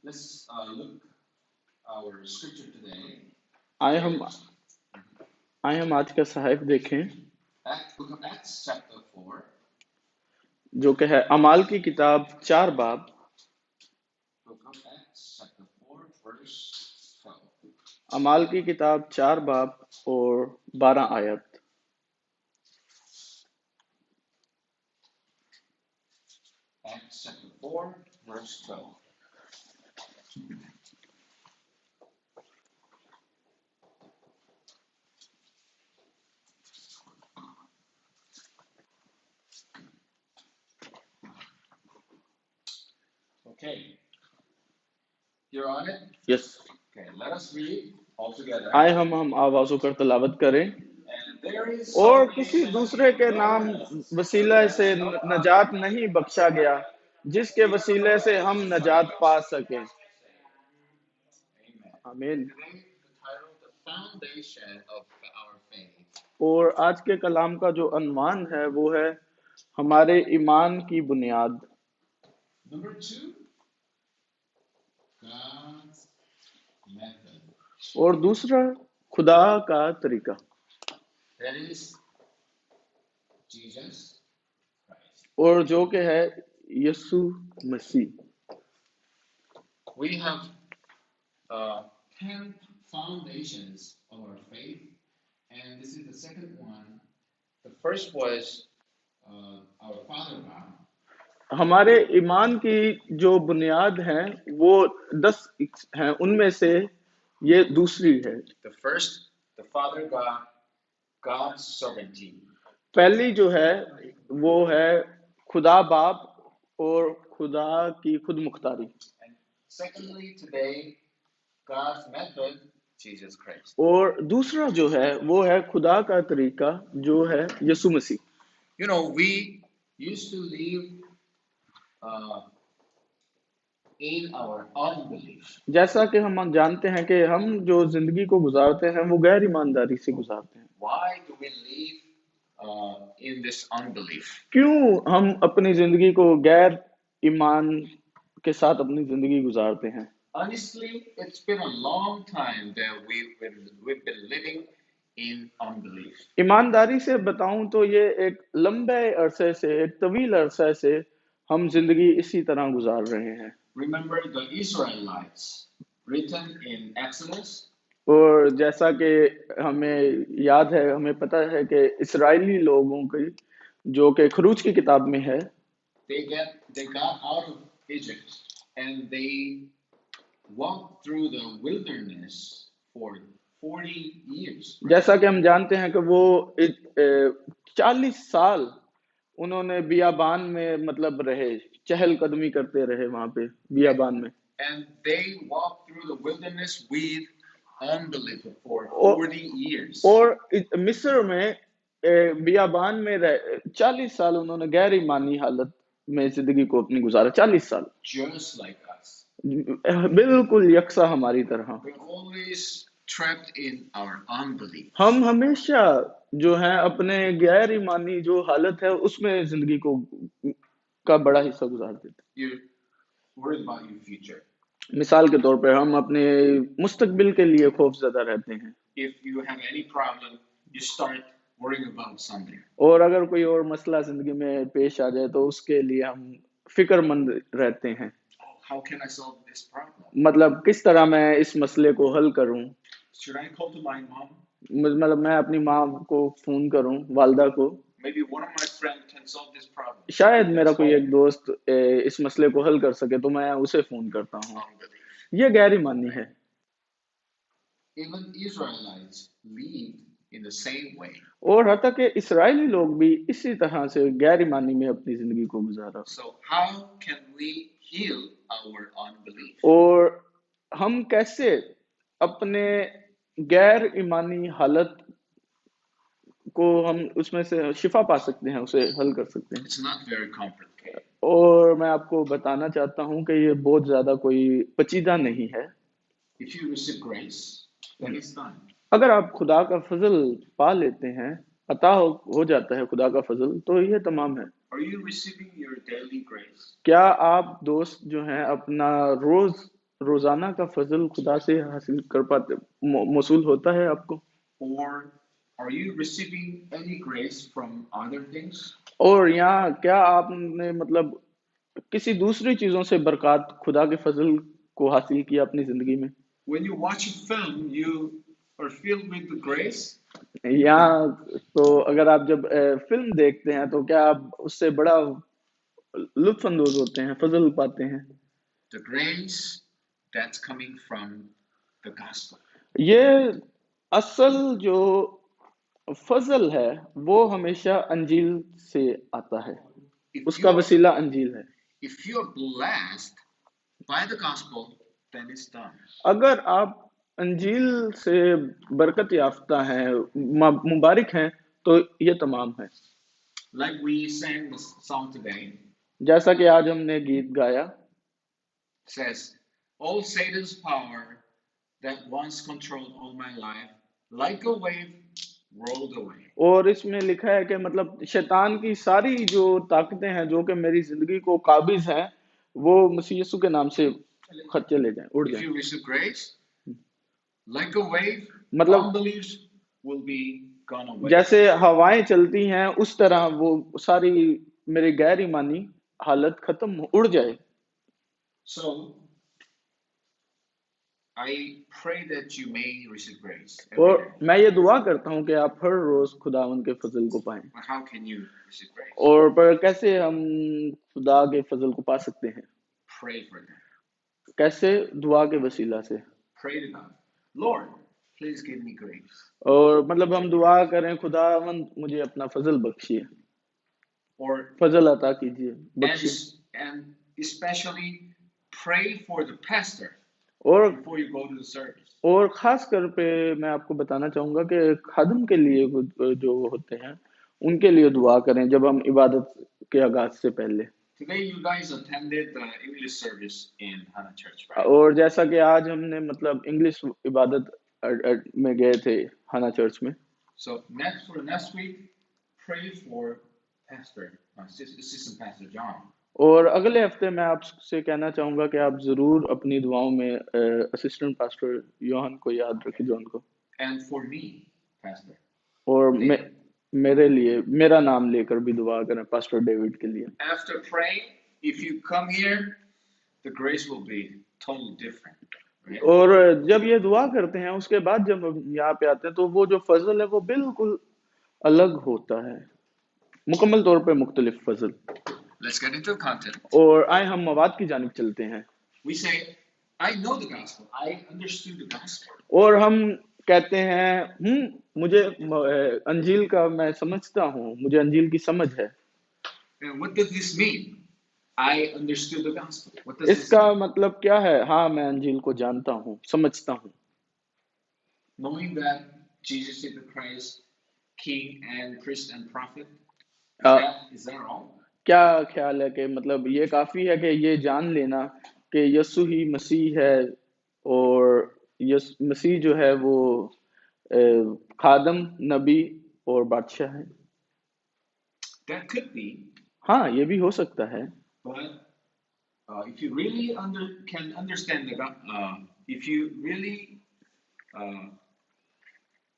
Let's look our scripture today. आए हम आए हम आज का साहिब देखें Book of Acts, chapter 4. जो कि है अमाल की किताब 4 बाब। Book of Acts, chapter 4, verse 12. अमाल की किताब 4 बाब और 12 आयत। Acts chapter 4, verse 12. Okay. You're on it? Yes, Okay, let us read all together. आए हम आवाजों कर तलावत करें। And there is और salvation किसी दूसरे के नाम वसीला से नजात नहीं बख्शा गया जिसके वसीले से हम नजात पा सकें। Amen. आमीन। Today, the title, The Foundation of Our Faith. और आज के कलाम का जो अनवान है वो है हमारे ईमान की बुनियाद। Number 2, God's method. और दूसरा खुदा का तरीका, That is Jesus Christ. और जो कि है यीशु मसीह। We have 10 foundations of our faith, and this is the second one. The first was our Father God. हमारे ईमान की जो बुनियाद है वो 10 हैं, उनमें से ये दूसरी है। The first, the Father God, God's sovereignty. पहली जो है वो है खुदा बाप और खुदा की खुद मुख्तारी। And secondly, today, God's method, Jesus Christ. और दूसरा जो है वो है खुदा का तरीका जो है यीशु मसीह। You know, we used to live in our unbelief. जैसा कि हम जानते हैं कि हम जो जिंदगी को गुजारते हैं वो गैर ईमानदारी से गुजारते हैं। Why do we live in this unbelief? क्यों हम अपनी जिंदगी को गैर ईमान के साथ अपनी जिंदगी गुजारते हैं? Honestly, it's been a long time that we've been living in unbelief. ईमानदारी से बताऊं तो ये एक लंबे अरसे से, एक तवील अरसे से हम जिंदगी इसी तरह गुजार रहे हैं। Remember the Israelites written in Exodus? और जैसा कि हमें याद है, हमें पता है कि इस्राएली लोगों की जो कि खरूज की किताब में है, They got out of Egypt and they walked through the wilderness for 40 years. जैसा कि हम जानते हैं कि वो 40 साल उन्होंने बियाबान में मतलब रहे, चहलकदमी करते रहे वहां पे बियाबान में। And they walked through the wilderness with unbelief for 40 years. और मिस्र में बियाबान में 40 साल उन्होंने गैर ईमानी हालत में जिंदगी को अपनी गुजारा। 40 साल Just like us. बिल्कुल यकसा हमारी तरह। We're always trapped in our unbelief. हम हमेशा जो है अपने गैर ईमानी जो हालत है उसमें जिंदगी को का बड़ा हिस्सा गुजार देते हैं। You're worried about your future. मिसाल के तौर पे हम अपने मुस्तकबिल के लिए खौफजदा रहते हैं। If you have any problem, you start worrying about something. और अगर कोई और मसला जिंदगी में पेश आ जाए तो उसके लिए हम फिक्रमंद रहते हैं। How can I solve this problem? मतलब किस तरह मैं इस मसले को हल करूं? Should I call to my mom? मतलब मैं अपनी माँ को फोन करूं, वालदा को। Maybe one of my friends can solve this problem. शायद मेरा कोई एक दोस्त इस मसले को हल कर सके तो मैं उसे फोन करता हूँ। ये गैर ईमानी है। Even Israelites lived in the same way. और हत्ता कि इस्राएली लोग भी इसी तरह से गैर ईमानी में अपनी जिंदगी को गुजारा। So how can we heal our unbelief? और हम कैसे अपने गैर ईमानी हालत को हम उसमें से शिफा पा सकते हैं, उसे हल कर सकते हैं? It's not very complicated. और मैं आपको बताना चाहता हूं कि ये बहुत ज्यादा कोई पेचीदा नहीं है। If you receive grace, then it's done. अगर आप खुदा का फजल पा लेते हैं, अता हो जाता है खुदा का फजल, तो ये तमाम है। Are you receiving your daily grace? क्या आप दोस्त जो हैं अपना रोज रोजाना का फजल खुदा से हासिल कर पाते मौसूल होता है आपको? Or are you receiving any grace from other things? और यहाँ क्या आपने मतलब किसी दूसरी चीजों से बरकत खुदा के फजल को हासिल किया अपनी जिंदगी में? When you watch a film, you are filled with the grace. यहाँ तो अगर आप जब फिल्म देखते हैं तो क्या आप उससे बड़ा लुत्फ अंदोज होते हैं, फजल पाते हैं? The grace that's coming from the gospel. ये असल जो फजल है वो हमेशा अंजील से आता है, If उसका you're वसीला अंजील है। if you're blessed by the gospel, then it's done. अगर आप अंजील से बरकत याफ्ता हैं, मुबारक हैं, तो ये तमाम है। Like we sang the song today, जैसा कि आज हमने गीत गाया, says, all Satan's power that once controlled all my life, like a wave, rolled away. और इसमें लिखा है कि मतलब शैतान की सारी जो ताकतें हैं जो कि मेरी जिंदगी को काबिज हैं, वो मसीह यीशु के नाम से खत चले जाएं, उड़ If जाएं। you receive grace, like a wave, मतलब unbeliefs will be gone away. जैसे हवाएं चलती हैं उस तरह वो सारी मेरी गैर ईमानी हालत खत्म उड़ जाए। So I pray that you may receive grace every और day. मैं ये दुआ करता हूँ कि आप हर रोज खुदावंद के फजल को पाएं। But how can you receive grace? और पर कैसे हम खुदा के फजल को पा सकते हैं? Pray for them. कैसे? दुआ के वसीला से। Pray to God. Lord, please give me grace. और मतलब हम दुआ करें, खुदावंद मुझे अपना फजल बख्शिए, Or फजल अता कीजिए, बख्शिए। and especially pray for the pastor और before you go to the service. और खास कर पे मैं आपको बताना चाहूंगा कि खादम के लिए जो होते हैं उनके लिए दुआ करें जब हम इबादत के आगाज से पहले। Today you guys attended the English service in Hana Church, right? और जैसा कि आज हमने मतलब इंग्लिश इबादत में गए थे हाना चर्च में। So next week, pray for Pastor, Assistant Pastor John. और अगले हफ्ते मैं आपसे कहना चाहूंगा कि आप जरूर अपनी दुआओं में असिस्टेंट पास्टर योहान को याद रखें, जॉन को। And for me, Pastor. और David. मेरे लिए मेरा नाम लेकर भी दुआ करें पास्टर डेविड के लिए। After praying, if you come here, the grace will be totally different. Right? और जब ये दुआ करते हैं उसके बाद जब हम यहाँ पे आते हैं तो वो जो फजल है वो बिल्कुल अलग होता है, मुकम्मल तौर पे मुख्तलिफ फजल। Let's get into the content. और आए हम मवाद की जानिब चलते हैं। We say, I know the gospel. I understood the gospel. और हम कहते हैं मुझे अंजील का मैं समझता हूँ, मुझे अंजील की समझ है। And what does this mean? I understood the gospel. What does इसका this mean? मतलब क्या है? हाँ, मैं अंजील को जानता हूँ, समझता हूँ। Knowing that Jesus is the Christ, King and Priest and Prophet. Is that all? क्या ख्याल है कि मतलब ये काफी है कि ये जान लेना कि यीशु ही मसीह है और मसीह जो है वो खादम, नबी और बादशाह है। That could be. हाँ, ये भी हो सकता है। But if you really can understand if you really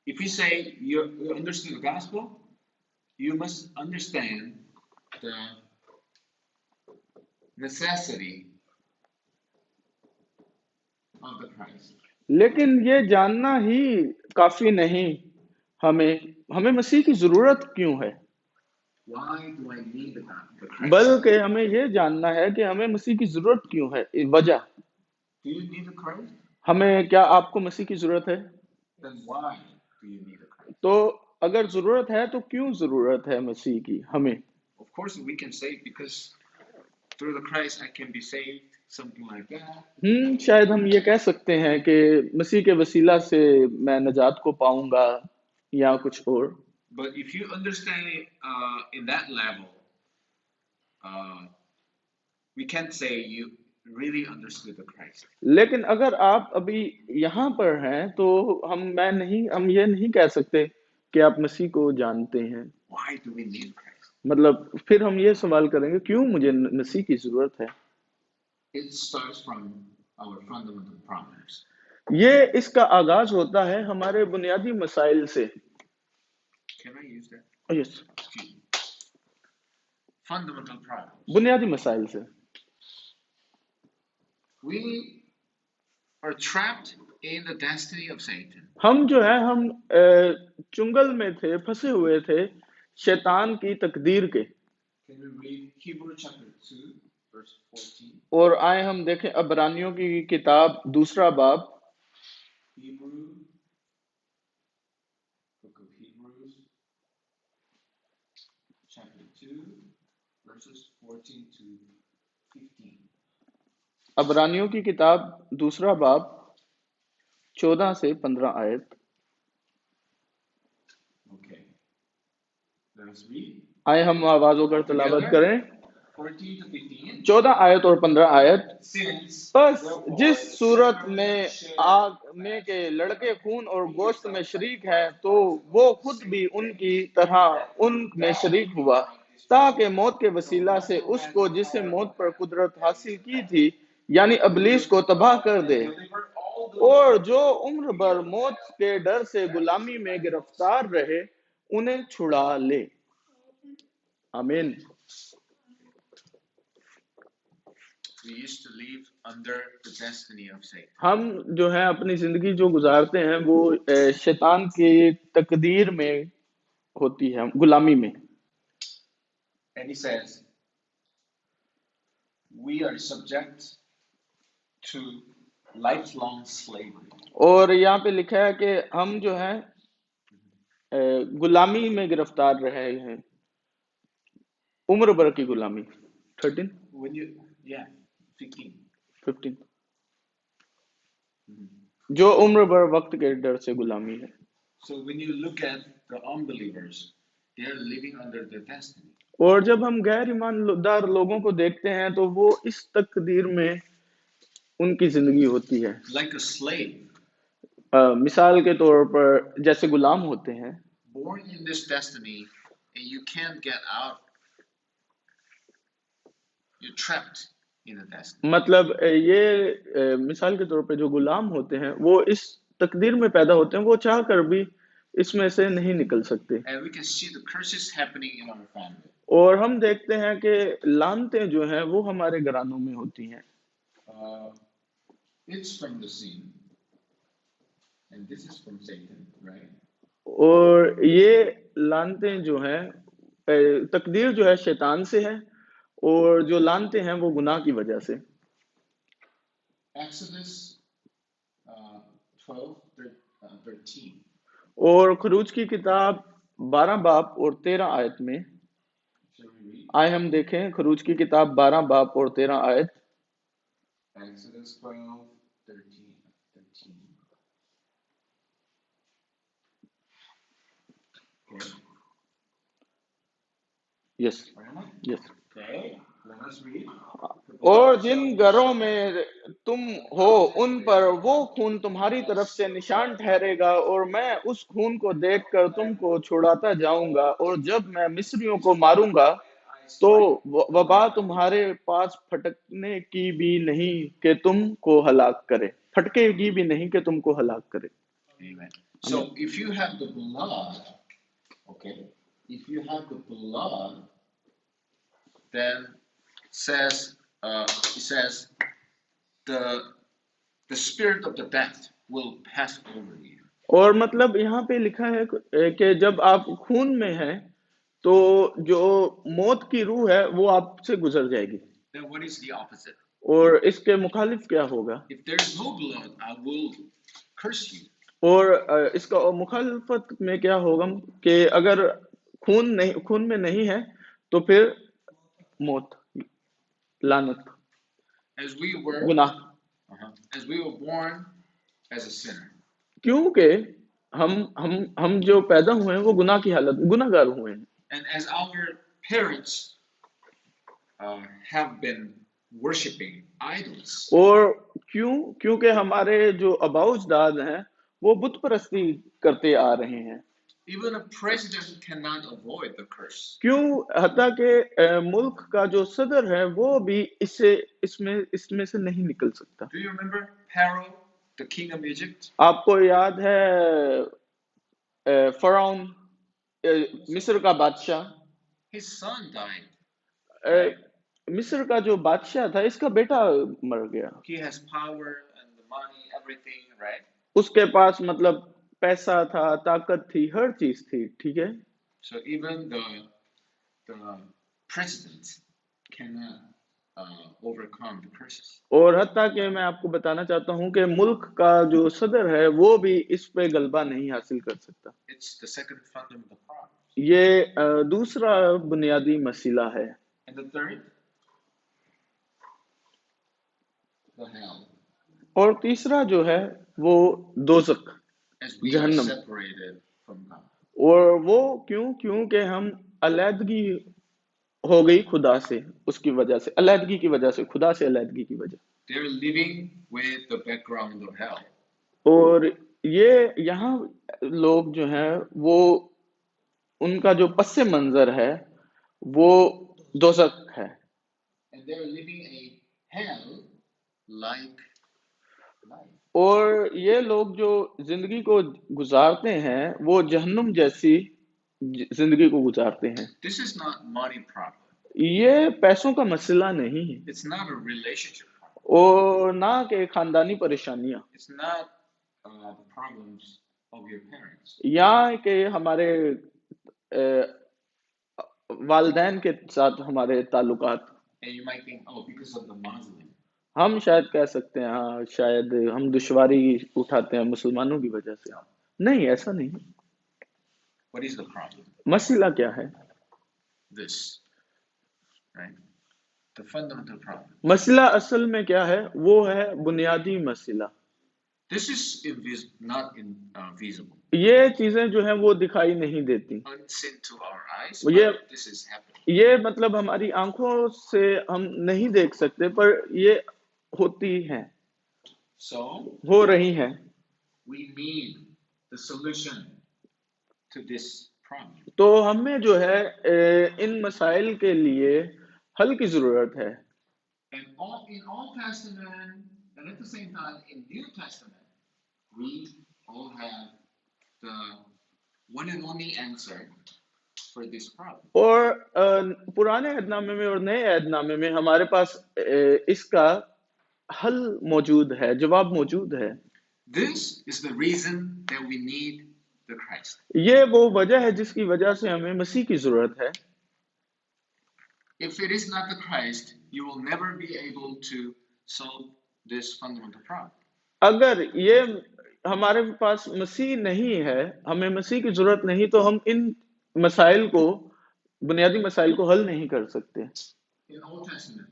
if you say you understand the gospel, you must understand the necessity of the Christ. लेकिन ये जानना ही काफी नहीं, हमें मसीह की जरूरत क्यों है? Why do I need the Christ? बल्कि हमें ये जानना है कि हमें मसीह की जरूरत क्यों है, वजह। Do you need the Christ? हमें क्या आपको मसीह की जरूरत है? Then why do you need the Christ? तो अगर जरूरत है तो क्यों जरूरत है मसीह की हमें? Of course we can say because through the Christ I can be saved, something like that. शायद हम ये कह सकते हैं कि मसीह के वसीला से मैं नजात को पाऊंगा या कुछ और। But if you understand it in that level, we can't say you really understood the Christ. लेकिन अगर आप अभी यहाँ पर हैं तो हम ये नहीं कह सकते कि आप मसीह को जानते हैं। Why do we need Christ? मतलब फिर हम ये सवाल करेंगे क्यों मुझे मसीह की जरूरत है? It starts from our fundamental problems. ये इसका आगाज होता है हमारे बुनियादी मसाइल से। Can I use that? Yes, Excuse me. Fundamental problems. बुनियादी मसाइल से। We are trapped in the destiny of Satan. हम जो है हम चुंगल में थे, फंसे हुए थे शैतान की तकदीर के। Can we read Hebrew chapter 2, verse 14? और आए हम देखें अबरानियों की किताब 2 बाब, Hebrew, book of Hebrews, chapter 2, verses 14 to 15. अबरानियों की किताब 2 बाब 14 से 15 आयत। Okay. Let us read. आए हम आवाज होकर तलावत Together, करें 14 to 15. 14 आयत और 15 आयत। Since बस therefore जिस सूरत children में share आग में के लड़के खून और गोश्त में शरीक है, तो वो खुद भी उनकी तरह उनमें शरीक हुआ, ताकि मौत के वसीला से उसको जिससे मौत पर कुदरत हासिल की थी, यानी अबलीस को तबाह कर दे, और जो उम्र भर मौत के डर से गुलामी में गिरफ्तार रहे, उन्हें छुड़ा ले। आमीन। we used to live under the destiny of Satan. हम जो है अपनी जिंदगी जो गुजारते हैं वो शैतान की तकदीर में होती है, गुलामी में। And he says, we are subject to lifelong slavery. और यहाँ पे लिखा है कि हम जो है गुलामी में गिरफ्तार रहे हैं, उम्र भर की गुलामी। 13 When you, yeah, 15. 15 जो उम्र भर वक्त के डर से गुलामी है। So when you look at the unbelievers, they are living under their destiny. और जब हम गैर ईमानदार लोगों को देखते हैं तो वो इस तकदीर में उनकी जिंदगी होती है। Like a slave, मिसाल के तौर पर जैसे गुलाम होते हैं, born in this destiny, and you can't get out. You're trapped in a destiny. मतलब ये मिसाल के तौर पे जो गुलाम होते हैं वो इस तकदीर में पैदा होते हैं, वो चाह कर भी इसमें से नहीं निकल सकते। And we can see the curses happening in our family. और हम देखते हैं कि लानतें जो हैं वो हमारे घरानों में होती हैं। It's from the sin, and this is from Satan, right? और ये लानतें जो हैं तकदीर जो है शैतान से है, और जो लानतें हैं वो गुनाह की वजह से। Exodus 12:13. और खरूज की किताब 12 बाब और 13 आयत में Shall we read? आए हम देखें खरूज की किताब 12 बाब और 13 आयत। Exodus 12:13. Okay. Yes Alright. Yes. Okay. Let us read. और जिन घरों में तुम हो उन पर वो खून तुम्हारी तरफ से निशान ठहरेगा, और मैं उस खून को देखकर तुमको छुड़ाता जाऊंगा, और जब मैं मिस्रियों को मारूंगा तो वबा तुम्हारे पास फटकने की भी नहीं कि तुमको हलाक करे, फटकेगी भी नहीं कि तुमको हलाक करे। Amen. So if you have the blood, okay, if you have the blood, then it says the spirit of the death will pass over you. और मतलब यहाँ पे लिखा है कि जब आप खून में हैं तो जो मौत की रूह है वो आपसे गुजर जाएगी। Then what is the opposite? और इसके मुखालिफ क्या होगा? If there is no blood, I will curse you. और इसका मुखालिफत में क्या होगा कि अगर खून में नहीं है तो फिर मौत, लानत, As we were गुनाह। as we were born as a sinner. क्योंकि हम जो पैदा हुए हैं वो गुनाह की हालत, गुनाहगार हुए हैं। And as our parents have been worshiping idols. और क्योंकि हमारे जो अबाउजदाद हैं वो बुत परस्ती करते आ रहे हैं। Even a president cannot avoid the curse. क्यों? हत्ता के मुल्क का जो सदर है वो भी इसमें से नहीं निकल सकता। Do you remember Pharaoh, the king of Egypt? आपको याद है फराउन मिस्र का बादशाह? His son died. अ, मिस्र का जो बादशाह था इसका बेटा मर गया। He has power and the money, everything, right? उसके पास मतलब पैसा था, ताकत थी, हर चीज थी, ठीक है। So even the president cannot overcome the curses. और हत्ता के मैं आपको बताना चाहता हूँ कि मुल्क का जो सदर है वो भी इस पे गलबा नहीं हासिल कर सकता। It's the second fundamental problem. ये दूसरा बुनियादी मसला है। And the third, the hell. और तीसरा जो है वो दोज़ख, As we are जहन्नम। separated from God. और वो क्योंकि हम अलैदगी हो गई खुदा से, उसकी वजह से, अलैदगी की वजह से, खुदा से अलैदगी की वजह। They're living with the background of hell. और ये यहाँ लोग जो हैं वो उनका जो पस्से मंजर है वो दोज़ख है। And they're living a hell like life. और ये लोग जो जिंदगी को गुजारते हैं वो जहन्नुम जैसी जिंदगी को गुजारते हैं। This is not money problem. ये पैसों का मसला नहीं है It's not a relationship problem. और ना के खानदानी परेशानियां, It's not the problems of your parents. या के हमारे वालदैन के साथ हमारे ताल्लुकात। And you might think, oh, because of the Muslim. हम शायद कह सकते हैं हाँ शायद हम दुश्वारी उठाते हैं मुसलमानों की वजह से। नहीं, ऐसा नहीं। What is the problem? मसला क्या है? This, right? The fundamental problem. मसला असल में क्या है? वो है बुनियादी मसला। This is not visible. ये चीजें जो हैं वो दिखाई नहीं देती। Unseen to our eyes, ये but this is happening. ये मतलब हमारी आंखों से हम नहीं देख सकते पर ये होती हैं, So हो रही हैं। we need the solution to this problem. तो हमें जो है इन मसाइल के लिए हल की जरूरत है। And in Old Testament and at the same time in New Testament, we all have the one and only answer for this problem. और पुराने अहदनामे में और नए अहदनामे में हमारे पास इसका हल मौजूद है, जवाब मौजूद है। This is the reason that we need the Christ. ये वो वजह है जिसकी वजह से हमें मसीह की जरूरत है। If it is not the Christ, you will never be able to solve this fundamental problem. अगर ये हमारे पास मसीह नहीं है, हमें मसीह की जरूरत नहीं, तो हम इन मसाइल को, बुनियादी मसाइल को हल नहीं कर सकते। In Old Testament,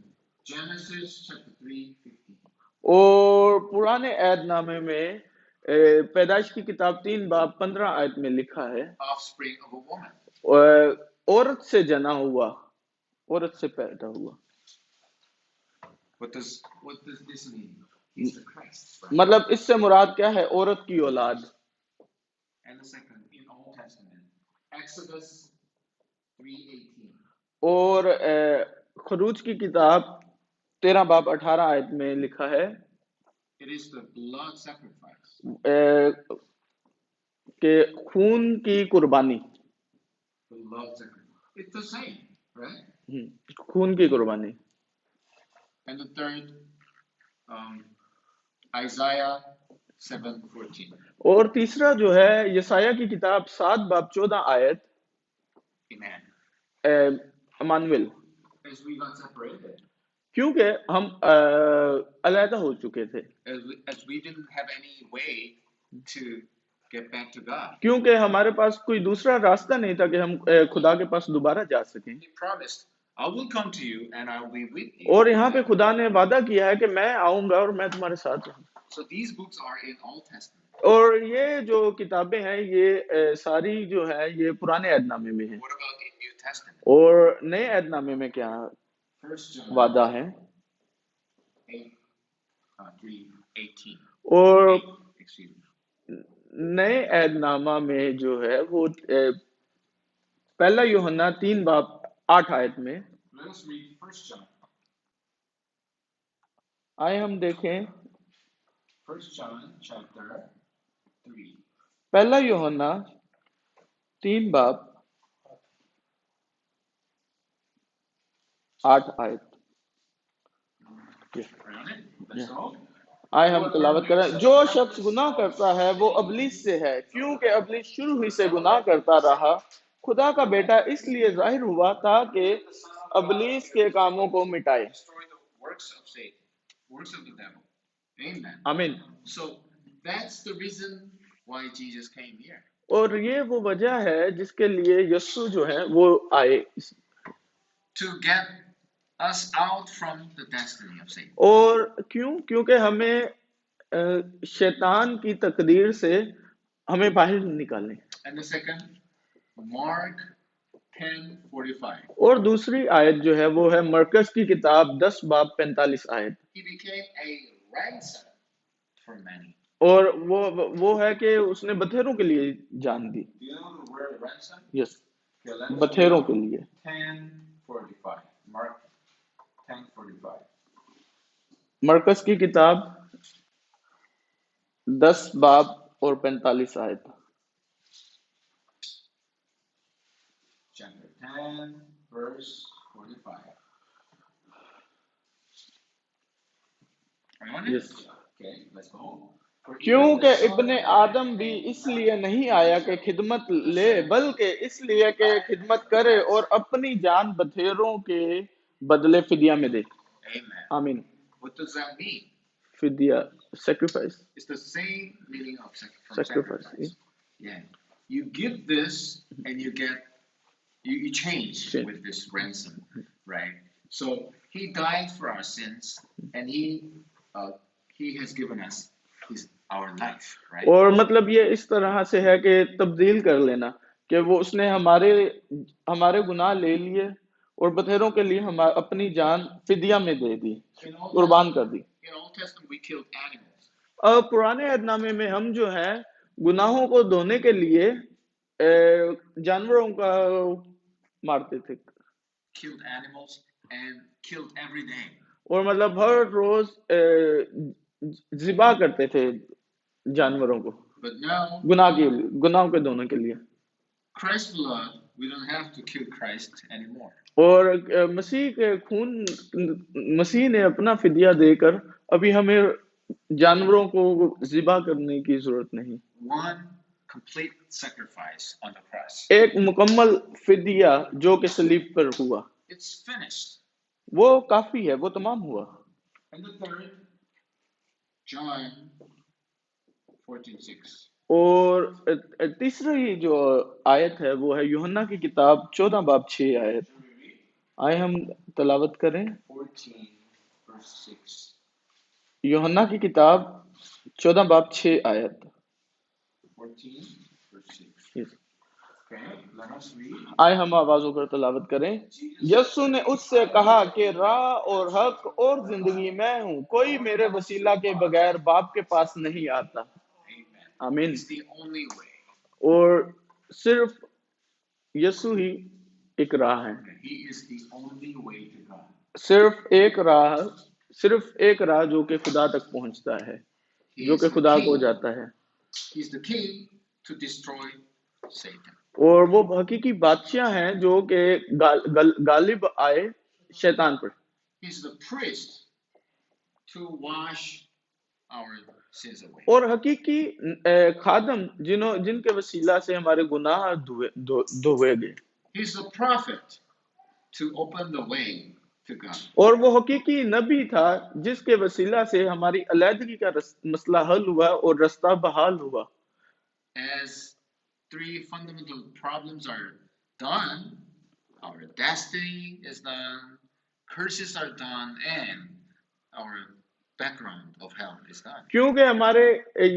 Genesis chapter 3:15. और पुराने अहदनामे में पैदाइश की किताब 3 बाब 15 आयत में लिखा है, Offspring of a woman. औरत से जना हुआ, औरत से पैदा हुआ। What does this mean? He's the Christ. Right? मतलब इससे मुराद क्या है? औरत की औलाद। And the second, in Old Testament, Exodus 3:18. और खरूज की किताब 13 बाब 18 आयत में लिखा है, It is the blood sacrifice. के खून की कुर्बानी। The blood sacrifice. It's the same, right? खून की कुर्बानी। And the third, Isaiah 7:14. और तीसरा जो है यसाया की किताब 7 बाब 14 आयत, Amen. अमानुएल। As we got separated. क्योंकि हम अलहदा हो चुके थे। As we didn't have any way to get back to God. क्योंकि हमारे पास कोई दूसरा रास्ता नहीं था कि हम खुदा के पास दोबारा जा सकें। He promised, I will come to you and I will be with you. और यहाँ पे खुदा ने वादा किया है कि मैं आऊंगा और मैं तुम्हारे साथ रहूंगा। So these books are in Old Testament. और ये जो किताबें हैं ये सारी जो है ये पुराने अहदनामे में हैं। What about in New Testament? और नए अहदनामे में क्या वादा है? 3:18. और नए ऐदनामा में जो है वो पहला यूहन्ना 3 बाब 8 आयत में Let us read 1 John. आए हम देखें 1 John chapter 3. पहला यूहन्ना 3 बाब 8 आयत। Around it. Let's go. आए हम तलावत करें। जो शख्स गुनाह करता है वो अबलीस से है, क्योंकि अबलीस शुरू ही से गुनाह करता रहा। खुदा का बेटा इसलिए जाहिर हुआ ताकि अबलीस के कामों को मिटाए। Destroy the works of Satan, works of the devil. Amen. आमीन। So that's the reason why Jesus came here. और ये वो वजह है जिसके लिए यीशु जो है वो आए, To get us out from the destiny of Satan. और क्योंकि हमें शैतान की तकदीर से हमें बाहर निकालने। And the second, Mark 10:45. और दूसरी आयत जो है वो है मरकस की किताब 10 बाब 45 आयत। He became a ransom for many. और वो है कि उसने बथेरों के लिए जान दी। Do you know the word ransom? Yes, Okay, let's बथेरों read के लिए। 10:45. Mark 10:45. मरकस की किताब 10 बाब 45 आयत। Chapter 10, verse 45. Anyone? Yes. Okay, let's go. For even क्योंकि the Son Ibn of Man आदम भी इसलिए नहीं आया कि खिदमत ले, बल्कि इसलिए कि खिदमत करे और अपनी जान बथेरों के बदले फिदिया में दे। Amen. आमीन। What does that mean? फिदिया, sacrifice. It's the same meaning of from Sacrifice. sacrifice. Yeah. You give this and you get you change Change. with this ransom, right? So he died for our sins and he has given us our life, right? और मतलब ये इस तरह से है कि तब्दील कर लेना कि वो उसने हमारे गुनाह ले लिए और बथेरों के लिए हम अपनी जान फिदिया में दे दी, कुर्बान कर दी। In Old Testament we killed animals. अब पुराने अहदनामे में हम जो है गुनाहों को धोने के लिए जानवरों का मारते थे। Killed animals and killed every day. और मतलब हर रोज ज़िबा करते थे जानवरों को। But now गुनाह के धोने के लिए। Christ's blood, we don't have to kill Christ anymore. और मसीह के खून, मसीह ने अपना फिदिया देकर अभी हमें जानवरों को ज़िबा करने की जरूरत नहीं। One complete sacrifice on the cross. एक मुकम्मल फिदिया जो कि सलीब पर हुआ। It's finished. वो काफी है, वो तमाम हुआ। And the third, John 14:6. और तीसरी जो आयत है वो है यूहन्ना की किताब 14 बाब 6 आयत। आए हम तलावत करें। 14 verse 6. यूहन्ना की किताब 14 बाब 6 आयत। 14 verse 6. Yes. Okay, let us read. आए हम आवाज होकर तलावत करें। यीशु ने उससे कहा कि राह और हक और जिंदगी मैं हूँ, कोई मेरे वसीला के बगैर बाप के पास नहीं आता। आमीन। It's the only way. और सिर्फ यीशु ही एक राह है। He is the only way to God. सिर्फ एक राह जो कि खुदा तक पहुंचता है, जो कि खुदा को जाता है। He is the king to destroy Satan. और वो हकीकी बादशाह हैं जो कि गालिब आए शैतान पर। He is the priest to wash our sins away. और हकीकी खादम जिनके वसीला से हमारे गुनाह धोए गए। He is the prophet to open the way to God. और वो हकीकी नबी था जिसके वसीला से हमारी अलैदगी का मसला हल हुआ और रास्ता बहाल हुआ। As three fundamental problems are done, our destiny is done, curses are done, and our background of hell is done. क्योंकि हमारे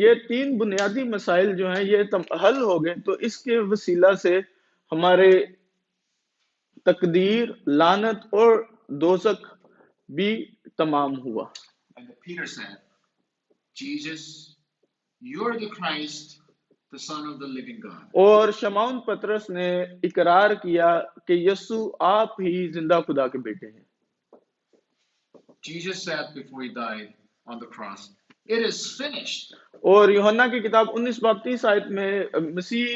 ये 3 बुनियादी मसाइल जो हैं ये हल हो गए, तो इसके वसीला से हमारे तकदीर, लानत और दोज़ख भी तमाम हुआ। And Peter said, Jesus, you're the Christ, the Son of the living God. और शमौन पतरस ने इकरार किया कि यीशु आप ही जिंदा खुदा के बेटे हैं। Jesus said before he died on the cross, "It is finished." और यूहन्ना की किताब 19 बाब 30 आयत में मसीह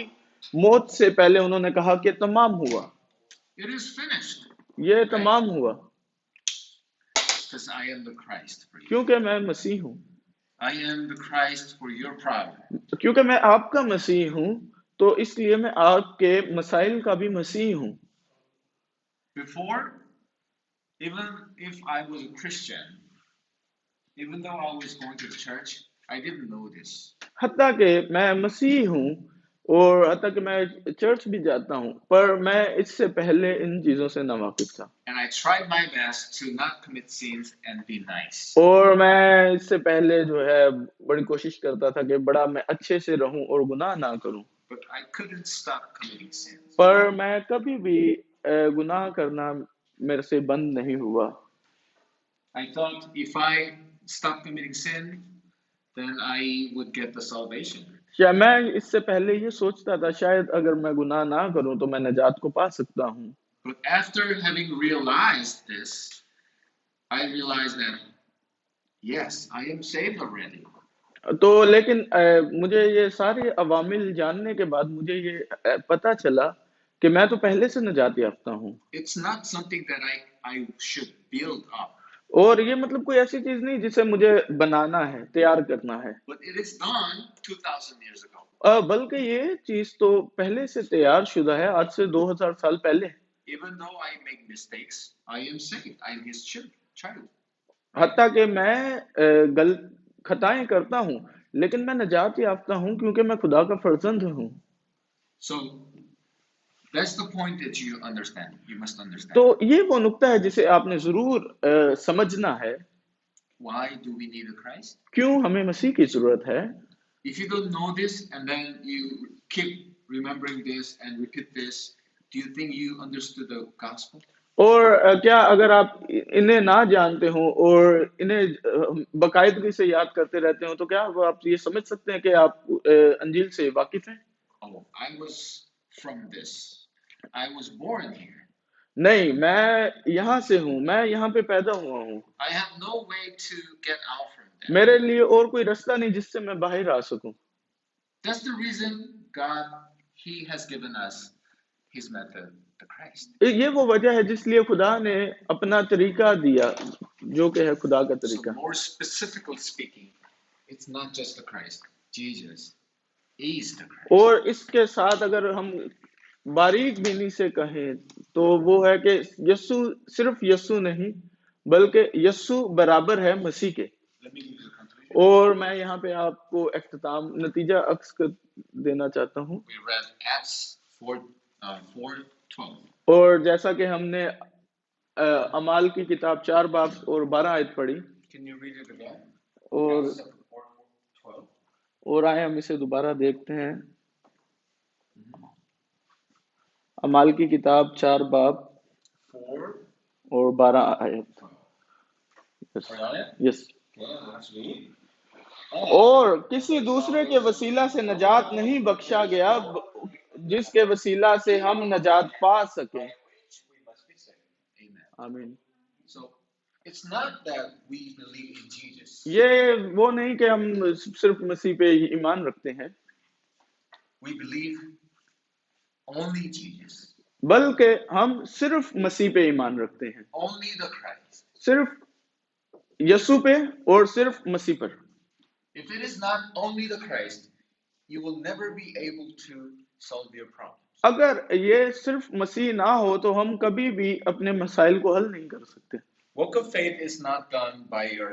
मौत से पहले उन्होंने कहा कि तमाम हुआ, It is finished. ये तमाम हुआ, Because I am the Christ for you. क्योंकि मैं मसीह हूँ, I am the Christ for your problem. क्योंकि मैं आपका मसीह हूँ, तो इसलिए मैं आपके मसाइल का भी मसीह हूँ। Before, even if I was a Christian, even though I was going to church, I didn't know this. हत्ता कि मैं मसीह हूँ और हत्ता कि मैं चर्च भी जाता हूँ, पर मैं इससे पहले इन चीजों से नावाकिफ था। And I tried my best to not commit sins and be nice. और मैं इससे पहले जो है बड़ी कोशिश करता था कि बड़ा मैं अच्छे से रहूं और गुनाह ना करूं, But I couldn't stop committing sins. पर मैं कभी भी गुनाह करना मेरे से बंद नहीं हुआ। I thought if I stopped committing sin, then I would get the salvation. या मैं इससे पहले ये सोचता था शायद अगर मैं गुनाह ना करूं तो मैं नजात को पा सकता हूं। But after having realized this, I realized that yes, I am saved already. तो लेकिन मुझे ये सारे अवामिल जानने के बाद मुझे ये पता चला कि मैं तो पहले से नजात याफ्ता हूँ। It's not something that I should build up. और ये मतलब कोई ऐसी चीज नहीं जिसे मुझे बनाना है, तैयार करना है, But it is done 2,000 years ago. बल्कि ये चीज तो पहले से तैयार शुदा है, आज से 2000 साल पहले। Even though I make mistakes, I am saved. I am his child. हत्ता कि मैं गलत खताएं करता हूँ, लेकिन मैं नजात याफ्ता हूँ क्योंकि मैं खुदा का फर्जंद हूँ। So that's the point that you understand. You must understand. तो ये वो नुक्ता है जिसे आपने जरूर समझना है। Why do we need a Christ? क्यों हमें मसीह की जरूरत है? If you don't know this and then you keep remembering this and repeat this, do you think you understood the gospel? और क्या अगर आप इन्हें ना जानते हो और इन्हें बाकायदगी से याद करते रहते हो तो क्या आप ये समझ सकते हैं कि आप अंजील से वाकिफ हैं? Oh, I was from this. I was born here. नहीं, मैं यहाँ से हूँ, मैं यहाँ पे पैदा हुआ हूँ। I have no way to get out from that. मेरे लिए और कोई रास्ता नहीं जिससे मैं बाहर आ सकूं। That's the reason God, He has given us His method, the Christ. ये वो वजह है जिसलिए खुदा ने अपना तरीका दिया, जो कि है खुदा का So तरीका। more specifically speaking, it's not just the Christ. Jesus is the Christ. और इसके साथ अगर हम बारीक बीनी से कहें तो वो है कि यस्सु सिर्फ यस्सु नहीं बल्कि यस्सु बराबर है मसीह के। Let me give you the conclusion. और मैं यहाँ पे आपको इख्तिताम नतीजा अक्स कर देना चाहता हूँ। We read Acts 4:12. और जैसा कि हमने अमाल की किताब 4 बाब और 12 आयत पढ़ी, Can you read it again? और Acts 4:12. और आए हम इसे दोबारा देखते हैं। अमाल की किताब 4 बाब 4. और 12 आयत। यस। Okay, let's read. और किसी दूसरे के वसीला से नजात नहीं बख्शा गया जिसके वसीला से हम नजात पा सके। We must be saved. Amen. आमीन। So it's not that we believe in Jesus. ये वो नहीं कि हम सिर्फ मसीह पे ही ईमान रखते हैं, We believe only Jesus. बल्कि हम सिर्फ मसीह पे ईमान रखते हैं, Only the Christ. सिर्फ यीशु पे और सिर्फ मसीह पर। If it is not only the Christ, you will never be able to solve your problems. अगर ये सिर्फ मसीह ना हो तो हम कभी भी अपने मसाइल को हल नहीं कर सकते। Walk of faith is not done by your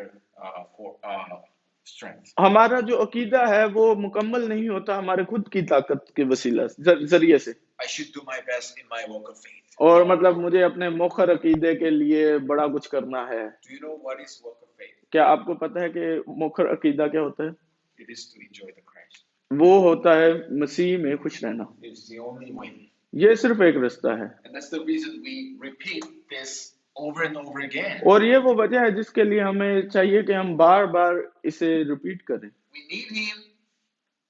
strength. हमारा जो अकीदा है वो मुकम्मल नहीं होता हमारे खुद की ताकत के वसीला जरिए से। I should do my best in my walk of faith. और मतलब मुझे अपने मोखर अकीदे के लिए बड़ा कुछ करना है। Do you know what is walk of faith? क्या आपको पता है कि मोखर अकीदा क्या होता है? It is to enjoy the Christ. वो होता है मसीह में खुश रहना। It's the only way. ये सिर्फ एक रास्ता है। And that's the reason we repeat this over and over again. और ये वो वजह है जिसके लिए हमें चाहिए कि हम बार बार इसे रिपीट करें। We need Him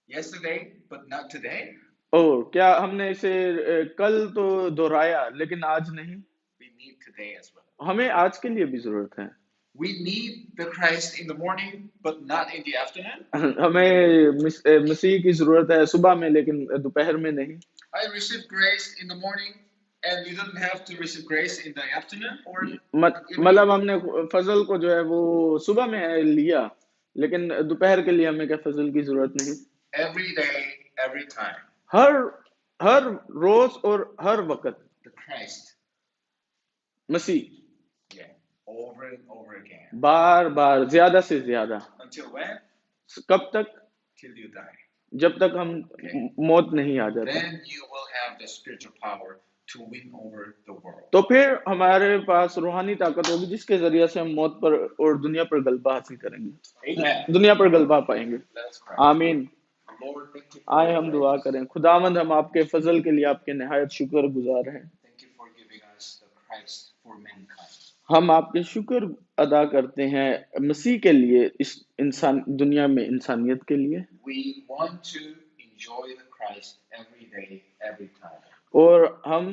yesterday but not today. और क्या हमने इसे कल तो दोहराया लेकिन आज नहीं? We need today as well. हमें आज के लिए भी जरूरत है। We need the Christ in the morning but not in the afternoon. हमें मसीह की जरूरत है सुबह में लेकिन दोपहर में नहीं। I received grace in the morning and you don't have to receive grace in the afternoon or मतलब हमने फजल को जो है वो सुबह में लिया लेकिन दोपहर के लिए हमें क्या फजल की जरूरत नहीं। every day, every time. हर रोज और हर वक्त The Christ. Masih Yeah. Over and over again. बार बार ज्यादा से ज्यादा। Until when? कब तक? Till you die. जब तक हम मौत नहीं आ जाती। Then you will have the spiritual power to win over the world. तो फिर हमारे पास रूहानी ताकत होगी जिसके जरिए से हम मौत पर और दुनिया पर गलबा हासिल करेंगे। Amen. दुनिया पर गलबा पाएंगे। Let's pray. आमीन। Lord, thank you आए हम दुआ करें। खुदावंद हम आपके फजल के लिए आपके निहायत शुक्रगुजार हैं। Thank you for giving us the Christ for mankind. हम आपके शुक्र अदा करते हैं मसीह के लिए इस इंसान दुनिया में इंसानियत के लिए। We want to enjoy the Christ every day, every time. और हम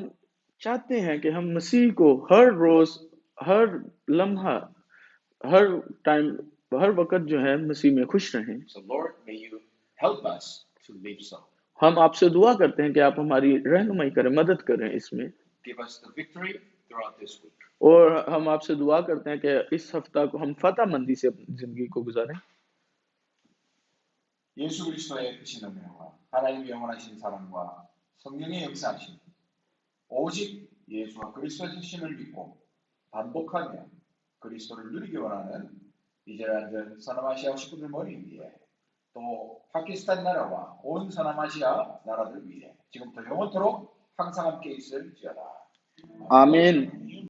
चाहते हैं कि हम मसीह को हर रोज हर लम्हा हर टाइम हर वक्त जो है मसीह में खुश रहें। So Lord, may you help us to live so. हम आपसे दुआ करते हैं कि आप हमारी रहनुमाई करें, मदद करें इसमें। Give us the victory throughout this week. और हम आपसे दुआ करते हैं कि इस हफ्ता को हम फतहमंदी से अपनी जिंदगी को गुजारें। 예수 그리스도의 크신 은혜와 하나님의 영원하신 사랑과 성령의 역사하심 오직 예수와 그리스도의 하심을 믿고 반복하며 그리스도를 누리기 원하는 이제라는 서남아시아 식구들 머리 위에 또 파키스탄 나라와 온 서남아시아 나라들 위에 지금부터 영원토록 항상 함께 있을지어다. 아멘.